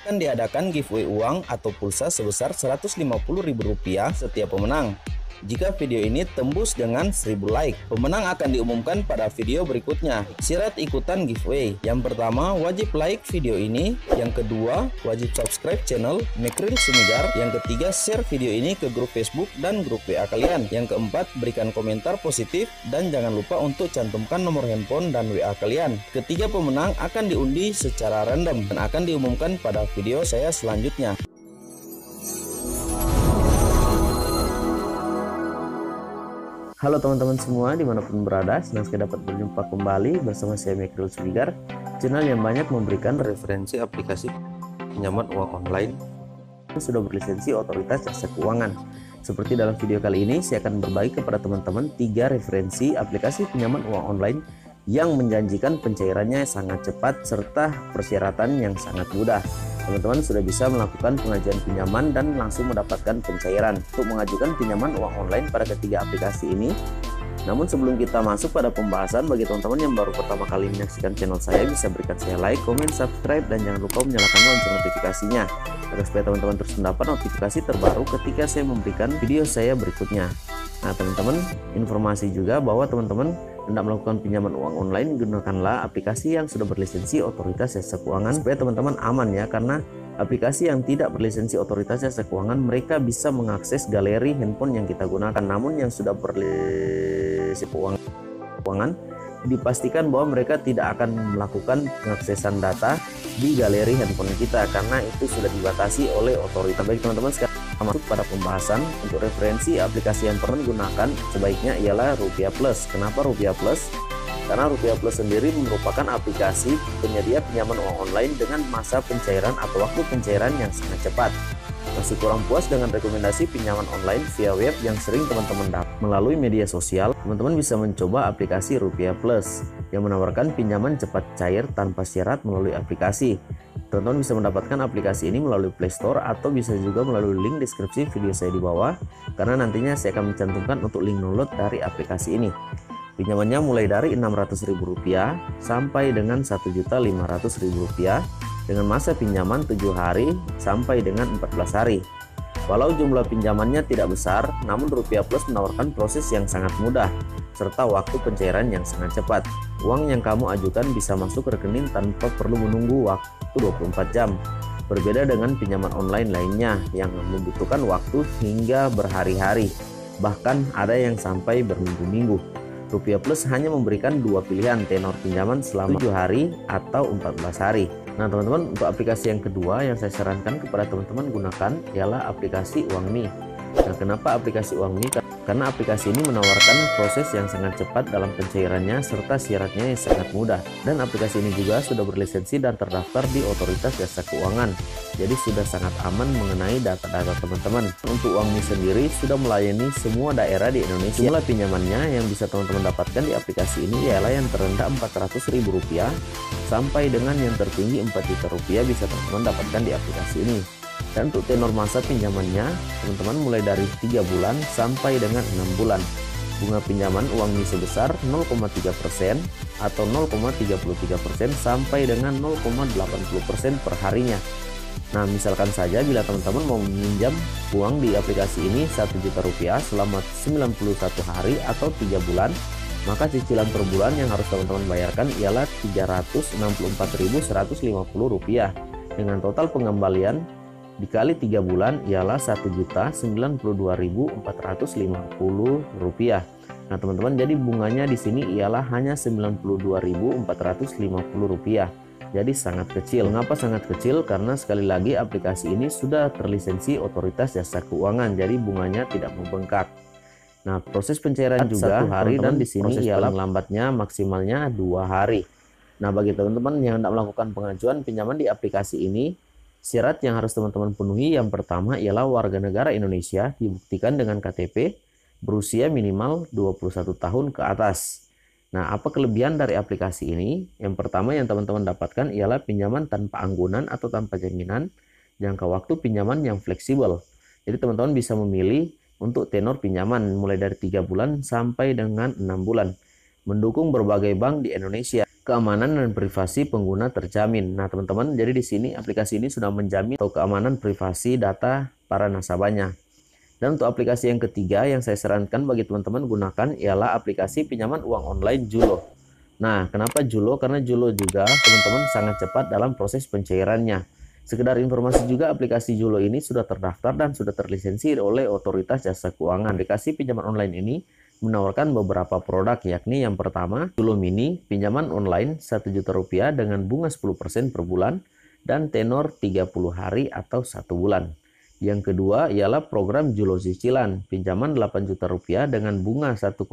akan diadakan giveaway uang atau pulsa sebesar Rp150.000 setiap pemenang. Jika video ini tembus dengan 1000 like, pemenang akan diumumkan pada video berikutnya. Syarat ikutan giveaway: yang pertama, wajib like video ini. Yang kedua, wajib subscribe channel Mekril Sumigar. Yang ketiga, share video ini ke grup Facebook dan grup WA kalian. Yang keempat, berikan komentar positif dan jangan lupa untuk cantumkan nomor handphone dan WA kalian. Ketiga pemenang akan diundi secara random dan akan diumumkan pada video saya selanjutnya. Halo teman-teman semua dimanapun berada, senang sekali dapat berjumpa kembali bersama saya Mekril Sumigar, channel yang banyak memberikan referensi aplikasi pinjaman uang online yang sudah berlisensi Otoritas Jasa Keuangan. Seperti dalam video kali ini, saya akan berbagi kepada teman-teman 3 referensi aplikasi pinjaman uang online yang menjanjikan pencairannya sangat cepat serta persyaratan yang sangat mudah. Teman-teman sudah bisa melakukan pengajuan pinjaman dan langsung mendapatkan pencairan. Untuk mengajukan pinjaman uang online pada ketiga aplikasi ini, namun sebelum kita masuk pada pembahasan, bagi teman-teman yang baru pertama kali menyaksikan channel saya, bisa berikan saya like, komen, subscribe, dan jangan lupa menyalakan lonceng notifikasinya agar supaya teman-teman terus mendapat notifikasi terbaru ketika saya memberikan video saya berikutnya. Nah teman-teman, informasi juga bahwa teman-teman hendak melakukan pinjaman uang online, gunakanlah aplikasi yang sudah berlisensi Otoritas Jasa Keuangan supaya teman-teman aman ya, karena aplikasi yang tidak berlisensi Otoritas Jasa Keuangan mereka bisa mengakses galeri handphone yang kita gunakan. Namun yang sudah berlisensi keuangan dipastikan bahwa mereka tidak akan melakukan pengaksesan data di galeri handphone kita karena itu sudah dibatasi oleh otoritas. Baik teman-teman, sekarang masuk pada pembahasan. Untuk referensi aplikasi yang pernah gunakan sebaiknya ialah Rupiah Plus. Kenapa Rupiah Plus? Karena Rupiah Plus sendiri merupakan aplikasi penyedia pinjaman uang online dengan masa pencairan atau waktu pencairan yang sangat cepat. Masih kurang puas dengan rekomendasi pinjaman online via web yang sering teman-teman dapat melalui media sosial? Teman-teman bisa mencoba aplikasi Rupiah Plus yang menawarkan pinjaman cepat cair tanpa syarat melalui aplikasi. Teman-teman bisa mendapatkan aplikasi ini melalui Play Store atau bisa juga melalui link deskripsi video saya di bawah, karena nantinya saya akan mencantumkan untuk link download dari aplikasi ini. Pinjamannya mulai dari Rp600.000 sampai dengan Rp1.500.000 dengan masa pinjaman 7 hari sampai dengan 14 hari. Walau jumlah pinjamannya tidak besar, namun Rupiah Plus menawarkan proses yang sangat mudah serta waktu pencairan yang sangat cepat. Uang yang kamu ajukan bisa masuk ke rekening tanpa perlu menunggu waktu 24 jam. Berbeda dengan pinjaman online lainnya yang membutuhkan waktu hingga berhari-hari, bahkan ada yang sampai berminggu-minggu. Rupiah Plus hanya memberikan 2 pilihan tenor pinjaman selama 7 hari atau 14 hari. Nah teman-teman, untuk aplikasi yang kedua yang saya sarankan kepada teman-teman gunakan ialah aplikasi Uangme. Nah kenapa aplikasi Uangme? Karena aplikasi ini menawarkan proses yang sangat cepat dalam pencairannya serta syaratnya yang sangat mudah. Dan aplikasi ini juga sudah berlisensi dan terdaftar di Otoritas Jasa Keuangan. Jadi sudah sangat aman mengenai data-data teman-teman. Untuk Uangme sendiri sudah melayani semua daerah di Indonesia. Jumlah pinjamannya yang bisa teman-teman dapatkan di aplikasi ini ialah yang terendah Rp400.000 sampai dengan yang tertinggi Rp4 juta bisa teman-teman dapatkan di aplikasi ini. Dan untuk tenor masa pinjamannya, teman-teman mulai dari 3 bulan sampai dengan 6 bulan. Bunga pinjaman Uangme sebesar 0,3% atau 0,33% sampai dengan 0,80% per harinya. Nah, misalkan saja bila teman-teman mau meminjam uang di aplikasi ini Rp1 juta selama 91 hari atau 3 bulan, maka cicilan per bulan yang harus teman-teman bayarkan ialah Rp364.150 dengan total pengembalian dikali 3 bulan ialah Rp1.092.450. Nah teman-teman, jadi bunganya di sini ialah hanya Rp92.450. Jadi sangat kecil. Mengapa sangat kecil? Karena sekali lagi aplikasi ini sudah terlisensi Otoritas Jasa Keuangan, jadi bunganya tidak membengkak. Nah proses pencairan juga 1 hari dan di sini ialah lambatnya maksimalnya 2 hari. Nah bagi teman-teman yang hendak melakukan pengajuan pinjaman di aplikasi ini, syarat yang harus teman-teman penuhi yang pertama ialah warga negara Indonesia dibuktikan dengan KTP, berusia minimal 21 tahun ke atas. Nah, apa kelebihan dari aplikasi ini? Yang pertama yang teman-teman dapatkan ialah pinjaman tanpa anggunan atau tanpa jaminan, jangka waktu pinjaman yang fleksibel. Jadi teman-teman bisa memilih untuk tenor pinjaman mulai dari 3 bulan sampai dengan 6 bulan. Mendukung berbagai bank di Indonesia. keamanan dan privasi pengguna terjamin. Nah, teman-teman, jadi di sini aplikasi ini sudah menjamin atau keamanan privasi data para nasabahnya. Dan untuk aplikasi yang ketiga yang saya sarankan bagi teman-teman gunakan ialah aplikasi pinjaman uang online Julo. Nah, kenapa Julo? Karena Julo juga teman-teman sangat cepat dalam proses pencairannya. Sekedar informasi juga, aplikasi Julo ini sudah terdaftar dan sudah terlisensi oleh Otoritas Jasa Keuangan. Aplikasi pinjaman online ini menawarkan beberapa produk, yakni yang pertama Julo Mini, pinjaman online Rp1.000.000 dengan bunga 10% per bulan dan tenor 30 hari atau 1 bulan. Yang kedua ialah program Julo Cicilan, pinjaman Rp8.000.000 dengan bunga 1,5%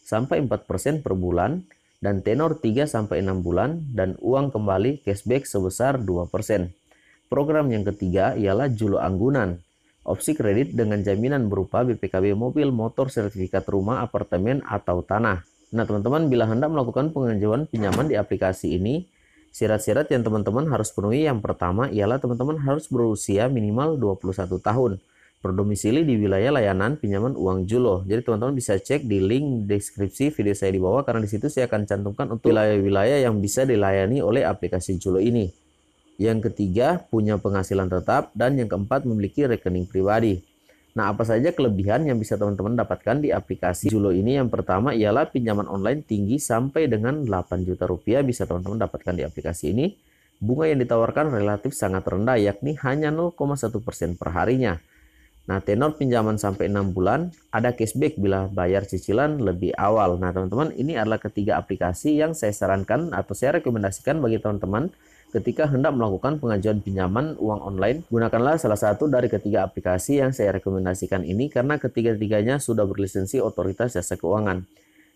sampai 4% per bulan dan tenor 3-6 bulan dan uang kembali cashback sebesar 2%. Program yang ketiga ialah Julo Anggunan, opsi kredit dengan jaminan berupa BPKB mobil, motor, sertifikat rumah, apartemen, atau tanah. Nah, teman-teman, bila hendak melakukan pengajuan pinjaman di aplikasi ini, syarat-syarat yang teman-teman harus penuhi yang pertama ialah teman-teman harus berusia minimal 21 tahun, berdomisili di wilayah layanan pinjaman uang Julo. Jadi teman-teman bisa cek di link deskripsi video saya di bawah, karena di situ saya akan cantumkan untuk wilayah-wilayah yang bisa dilayani oleh aplikasi Julo ini. Yang ketiga, punya penghasilan tetap. Dan yang keempat, memiliki rekening pribadi. Nah, apa saja kelebihan yang bisa teman-teman dapatkan di aplikasi Julo ini? Yang pertama ialah pinjaman online tinggi sampai dengan Rp8 juta bisa teman-teman dapatkan di aplikasi ini. Bunga yang ditawarkan relatif sangat rendah, yakni hanya 0,1% per harinya. Nah, tenor pinjaman sampai 6 bulan, ada cashback bila bayar cicilan lebih awal. Nah, teman-teman, ini adalah ketiga aplikasi yang saya sarankan atau saya rekomendasikan bagi teman-teman ketika hendak melakukan pengajuan pinjaman uang online. Gunakanlah salah satu dari ketiga aplikasi yang saya rekomendasikan ini karena ketiga-tiganya sudah berlisensi Otoritas Jasa Keuangan.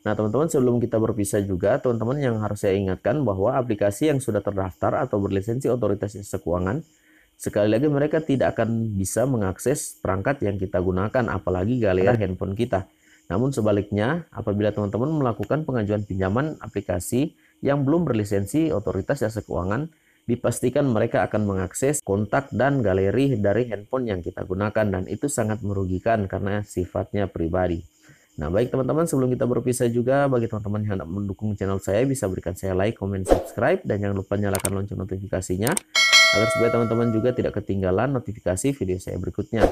Nah, teman-teman, sebelum kita berpisah juga, teman-teman yang harus saya ingatkan bahwa aplikasi yang sudah terdaftar atau berlisensi Otoritas Jasa Keuangan, sekali lagi mereka tidak akan bisa mengakses perangkat yang kita gunakan, apalagi galeri handphone kita. Namun sebaliknya, apabila teman-teman melakukan pengajuan pinjaman aplikasi yang belum berlisensi Otoritas Jasa Keuangan, dipastikan mereka akan mengakses kontak dan galeri dari handphone yang kita gunakan, dan itu sangat merugikan karena sifatnya pribadi. Nah, baik teman-teman, sebelum kita berpisah juga, bagi teman-teman yang hendak mendukung channel saya, bisa berikan saya like, comment, subscribe, dan jangan lupa nyalakan lonceng notifikasinya agar supaya teman-teman juga tidak ketinggalan notifikasi video saya berikutnya.